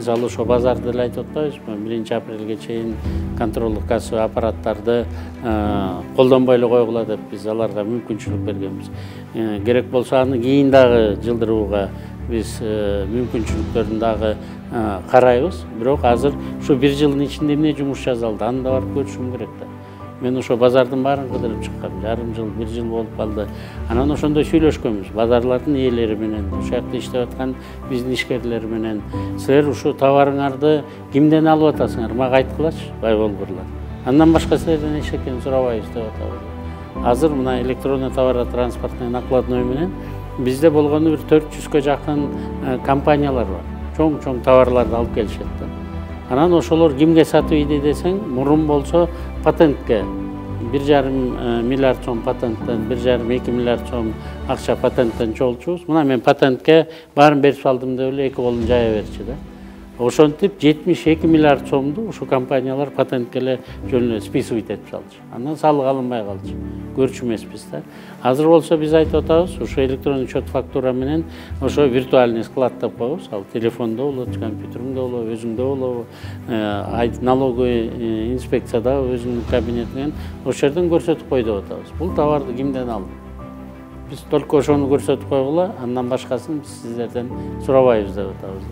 мисалы ошо базарды эле айтып атпайбызбы, 1-апрелге чейин контролдук кассовый аппараттарды колдонбой эле койгула деп биз аларга мүмкүнчүлүк бергенбиз. Керек болсо аны кийин дагы жылдырууга биз мүмкүнчүлүктөрүн дагы карайбыз. Бирок азыр ушу 1 жылдын ичинде эмне жумуш жасалды, аны да барып көрүшүм керек да. Мен ошо базардын баарын кыдырып чыккам, жарым жыл, 1 жыл болуп калды. Анан ошондой сүйлөшкөнбүз базарлардын ээлери менен, ошол жакта иштеп аткан биздин ишкерлер менен. Силер ушу товарыңарды кимден алып атасыңар, мага айткылачы, бай болгурлар. Андан башка силерден эч экени сурабайбыз деп атабыз. Азыр мына электронный товаротранспортный накладной менен бизде болгону бир 400гө жакын компаниялар бар. Чоң-чоң товарларды алып келишет да. Анан ошолор кимге сатып ийди десең, мурун болсо патентке 1,5 миллиард сом патенттен, 1,5-2 миллиард сом акча патенттен чогулчубуз. Мына мен патентке баарын берип салдым деп эле эки колун жая берчү да. Ошентип 72 миллиард сомду ушу компаниялар патентке эле жөн эле списывать этип салчу. Андан салык алынбай калчу. Көрчү эмеспиз да. Азыр болсо биз айтып атабыз, ушу электронный учет фактура менен ошо виртуальный склад деп коебуз. Ал телефондо болот, компьютериңде болобу, өзүңдө болобу, налоговый инспекцияда өзүнүн кабинетинен ошол жерден көрсөтүп кой деп атабыз. Бул товарды кимден алды? Биз только ошону көрсөтүп койгула, андан башкасын биз сиздерден сурабайбыз деп атабыз.